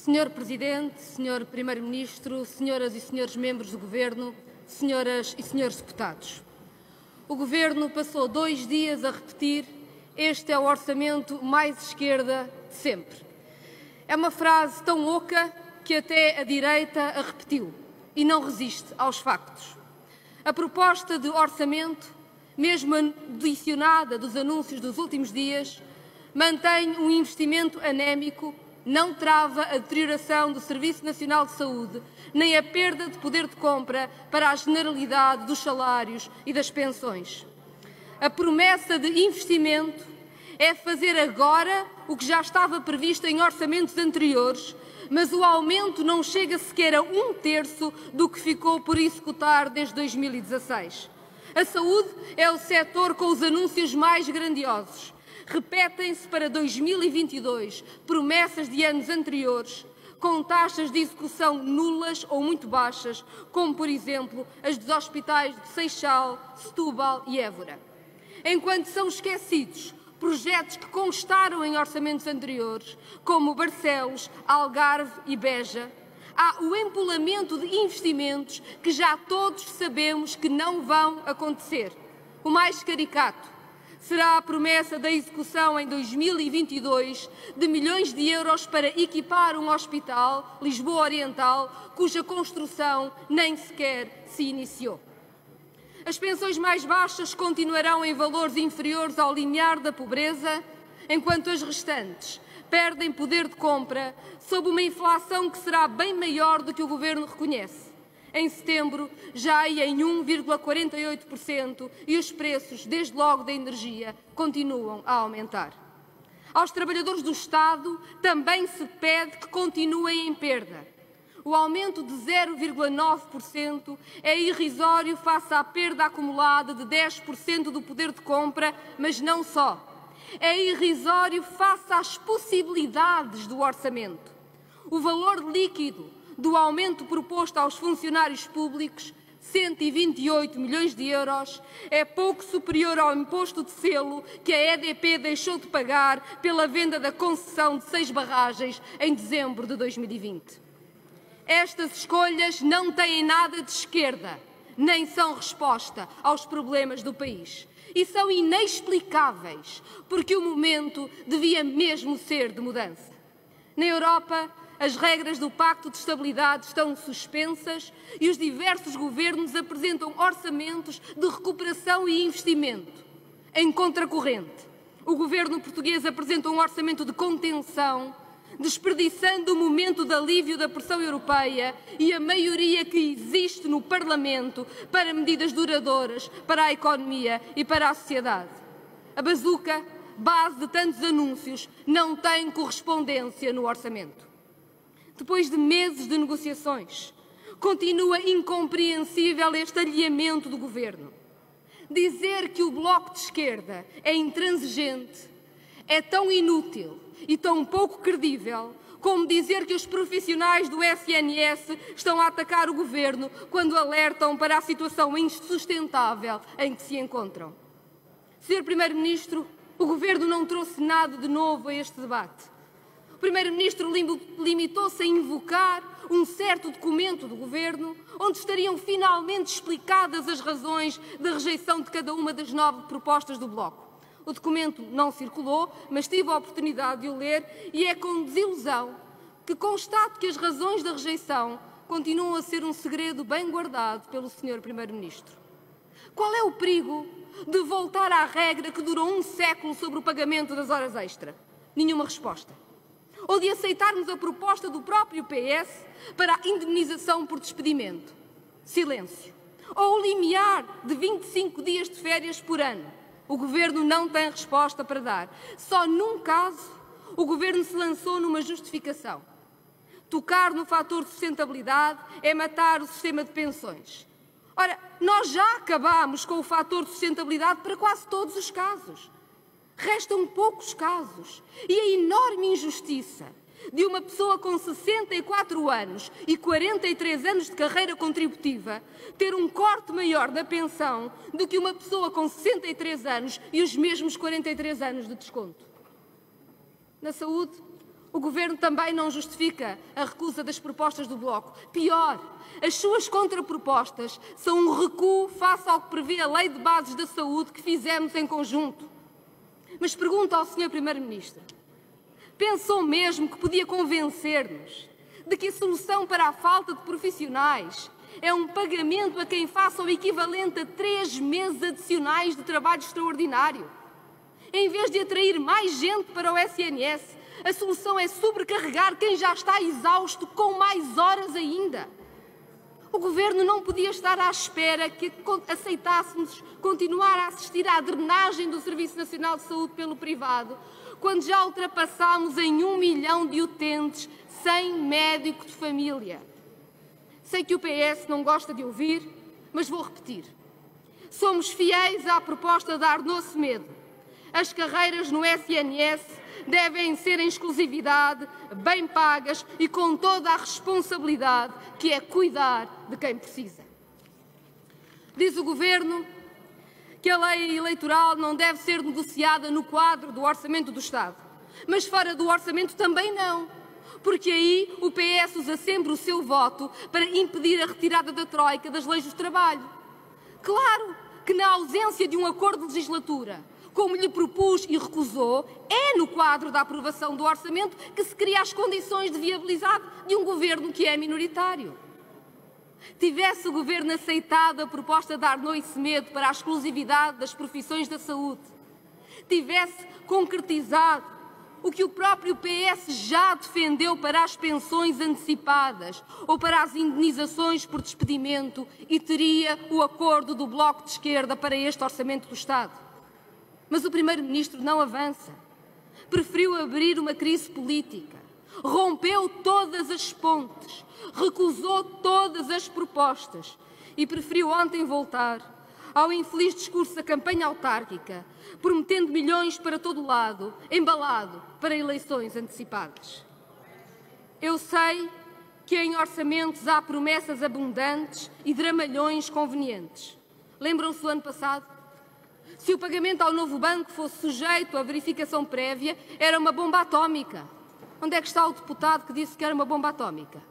Senhor Presidente, Senhor Primeiro-Ministro, Senhoras e Senhores Membros do Governo, Senhoras e Senhores Deputados. O Governo passou 2 dias a repetir: este é o orçamento mais esquerda de sempre. É uma frase tão oca que até a direita a repetiu e não resiste aos factos. A proposta de orçamento, mesmo adicionada dos anúncios dos últimos dias, mantém um investimento anémico, não trava a deterioração do Serviço Nacional de Saúde, nem a perda de poder de compra para a generalidade dos salários e das pensões. A promessa de investimento é fazer agora o que já estava previsto em orçamentos anteriores, mas o aumento não chega sequer a 1/3 do que ficou por executar desde 2016. A saúde é o setor com os anúncios mais grandiosos. Repetem-se para 2022 promessas de anos anteriores, com taxas de execução nulas ou muito baixas, como, por exemplo, as dos hospitais de Seixal, Setúbal e Évora. Enquanto são esquecidos projetos que constaram em orçamentos anteriores, como Barcelos, Algarve e Beja, há o empolamento de investimentos que já todos sabemos que não vão acontecer. O mais caricato será a promessa da execução em 2022 de milhões de euros para equipar um hospital, Lisboa Oriental, cuja construção nem sequer se iniciou. As pensões mais baixas continuarão em valores inferiores ao limiar da pobreza, enquanto as restantes perdem poder de compra sob uma inflação que será bem maior do que o Governo reconhece. Em setembro, já ia em 1,48% e os preços, desde logo da energia, continuam a aumentar. Aos trabalhadores do Estado também se pede que continuem em perda. O aumento de 0,9% é irrisório face à perda acumulada de 10% do poder de compra, mas não só. É irrisório face às possibilidades do orçamento. O valor líquido do aumento proposto aos funcionários públicos, 128 milhões de euros, é pouco superior ao imposto de selo que a EDP deixou de pagar pela venda da concessão de 6 barragens em dezembro de 2020. Estas escolhas não têm nada de esquerda, nem são resposta aos problemas do país. E são inexplicáveis, porque o momento devia mesmo ser de mudança. Na Europa, as regras do Pacto de Estabilidade estão suspensas e os diversos governos apresentam orçamentos de recuperação e investimento. Em contracorrente, o governo português apresenta um orçamento de contenção, desperdiçando o momento de alívio da pressão europeia e a maioria que existe no Parlamento para medidas duradouras para a economia e para a sociedade. A bazuca, base de tantos anúncios, não tem correspondência no orçamento. Depois de meses de negociações, continua incompreensível este alinhamento do Governo. Dizer que o Bloco de Esquerda é intransigente é tão inútil e tão pouco credível como dizer que os profissionais do SNS estão a atacar o Governo quando alertam para a situação insustentável em que se encontram. Sr. Primeiro-Ministro, o Governo não trouxe nada de novo a este debate. O Primeiro-Ministro limitou-se a invocar um certo documento do Governo onde estariam finalmente explicadas as razões da rejeição de cada uma das 9 propostas do Bloco. O documento não circulou, mas tive a oportunidade de o ler e é com desilusão que constato que as razões da rejeição continuam a ser um segredo bem guardado pelo Sr. Primeiro-Ministro. Qual é o perigo de voltar à regra que durou 1 século sobre o pagamento das horas extra? Nenhuma resposta. Ou de aceitarmos a proposta do próprio PS para a indemnização por despedimento? Silêncio. Ou o limiar de 25 dias de férias por ano? O Governo não tem resposta para dar. Só num caso, o Governo se lançou numa justificação. Tocar no fator de sustentabilidade é matar o sistema de pensões. Ora, nós já acabámos com o fator de sustentabilidade para quase todos os casos. Restam poucos casos. E a enorme injustiça de uma pessoa com 64 anos e 43 anos de carreira contributiva ter um corte maior da pensão do que uma pessoa com 63 anos e os mesmos 43 anos de desconto. Na saúde, O Governo também não justifica a recusa das propostas do Bloco. Pior, as suas contrapropostas são um recuo face ao que prevê a Lei de Bases da Saúde que fizemos em conjunto. Mas pergunto ao Sr. Primeiro-Ministro, pensou mesmo que podia convencer-nos de que a solução para a falta de profissionais é um pagamento a quem faça o equivalente a 3 meses adicionais de trabalho extraordinário? Em vez de atrair mais gente para o SNS, a solução é sobrecarregar quem já está exausto com mais horas ainda. O Governo não podia estar à espera que aceitássemos continuar a assistir à drenagem do Serviço Nacional de Saúde pelo privado, quando já ultrapassámos em 1 milhão de utentes sem médico de família. Sei que o PS não gosta de ouvir, mas vou repetir. Somos fiéis à proposta de Arnaud Semedo. As carreiras no SNS devem ser em exclusividade, bem pagas e com toda a responsabilidade, que é cuidar de quem precisa. Diz o Governo que a lei eleitoral não deve ser negociada no quadro do Orçamento do Estado. Mas fora do Orçamento também não, porque aí o PS usa sempre o seu voto para impedir a retirada da Troika das leis do trabalho. Claro que na ausência de um acordo de legislatura, como lhe propus e recusou, é no quadro da aprovação do orçamento que se cria as condições de viabilidade de um governo que é minoritário. Tivesse o Governo aceitado a proposta de Arnaud Semedo para a exclusividade das profissões da saúde, tivesse concretizado o que o próprio PS já defendeu para as pensões antecipadas ou para as indenizações por despedimento, e teria o acordo do Bloco de Esquerda para este Orçamento do Estado. Mas o Primeiro-Ministro não avança. Preferiu abrir uma crise política, rompeu todas as pontes, recusou todas as propostas e preferiu ontem voltar ao infeliz discurso da campanha autárquica, prometendo milhões para todo lado, embalado para eleições antecipadas. Eu sei que em orçamentos há promessas abundantes e dramalhões convenientes. Lembram-se do ano passado? Se o pagamento ao novo banco fosse sujeito à verificação prévia, era uma bomba atómica. Onde é que está o deputado que disse que era uma bomba atómica?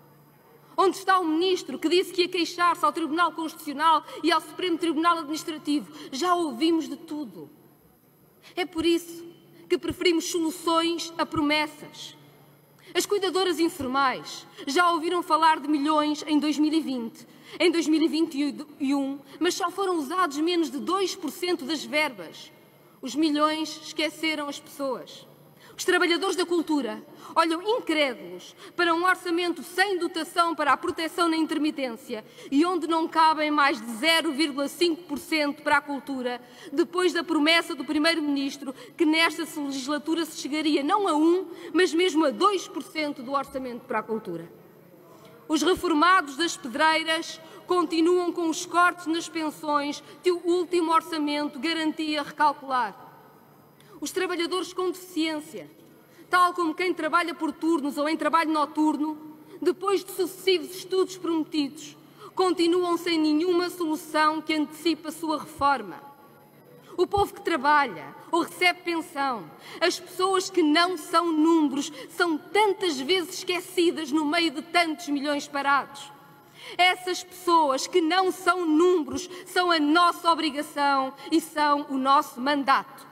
Onde está o ministro que disse que ia queixar-se ao Tribunal Constitucional e ao Supremo Tribunal Administrativo? Já ouvimos de tudo. É por isso que preferimos soluções a promessas. As cuidadoras informais já ouviram falar de milhões em 2020, em 2021, mas só foram usados menos de 2% das verbas. Os milhões esqueceram as pessoas. Os trabalhadores da cultura olham incrédulos para um orçamento sem dotação para a proteção na intermitência e onde não cabem mais de 0,5% para a cultura, depois da promessa do Primeiro-Ministro que nesta legislatura se chegaria não a 1%, mas mesmo a 2% do orçamento para a cultura. Os reformados das pedreiras continuam com os cortes nas pensões que o último orçamento garantia recalcular. Os trabalhadores com deficiência, tal como quem trabalha por turnos ou em trabalho noturno, depois de sucessivos estudos prometidos, continuam sem nenhuma solução que antecipe a sua reforma. O povo que trabalha ou recebe pensão, as pessoas que não são números, são tantas vezes esquecidas no meio de tantos milhões parados. Essas pessoas que não são números são a nossa obrigação e são o nosso mandato.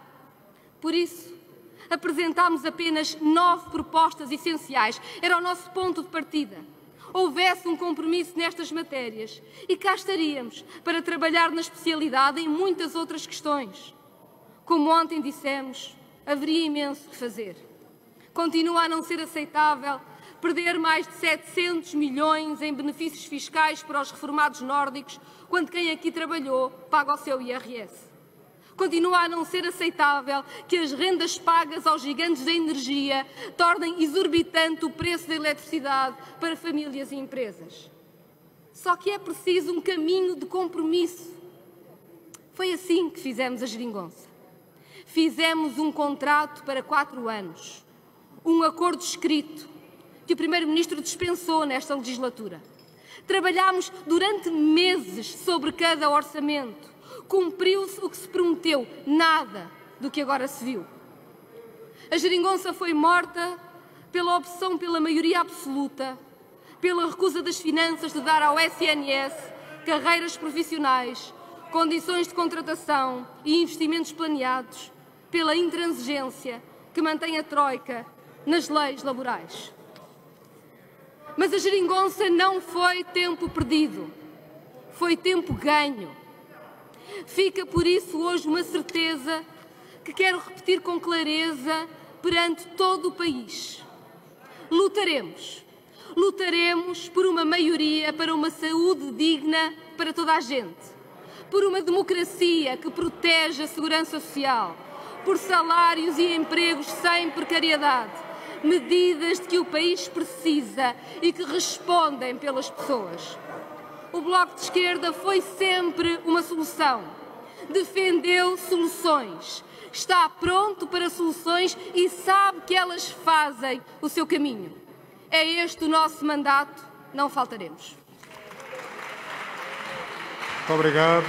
Por isso, apresentámos apenas 9 propostas essenciais. Era o nosso ponto de partida. Houvesse um compromisso nestas matérias e cá estaríamos para trabalhar na especialidade em muitas outras questões. Como ontem dissemos, haveria imenso que fazer. Continua a não ser aceitável perder mais de 700 milhões em benefícios fiscais para os reformados nórdicos, quando quem aqui trabalhou paga o seu IRS. Continua a não ser aceitável que as rendas pagas aos gigantes da energia tornem exorbitante o preço da eletricidade para famílias e empresas. Só que é preciso um caminho de compromisso. Foi assim que fizemos a geringonça. Fizemos um contrato para 4 anos, um acordo escrito que o Primeiro-Ministro dispensou nesta legislatura. Trabalhámos durante meses sobre cada orçamento. Cumpriu-se o que se prometeu, nada do que agora se viu. A geringonça foi morta pela opção pela maioria absoluta, pela recusa das finanças de dar ao SNS carreiras profissionais, condições de contratação e investimentos planeados, pela intransigência que mantém a Troika nas leis laborais. Mas a geringonça não foi tempo perdido, foi tempo ganho. Fica por isso hoje uma certeza que quero repetir com clareza perante todo o país. Lutaremos por uma maioria para uma saúde digna para toda a gente, por uma democracia que protege a segurança social, por salários e empregos sem precariedade, medidas de que o país precisa e que respondem pelas pessoas. O Bloco de Esquerda foi sempre uma solução, defendeu soluções, está pronto para soluções e sabe que elas fazem o seu caminho. É este o nosso mandato, não faltaremos. Muito obrigado.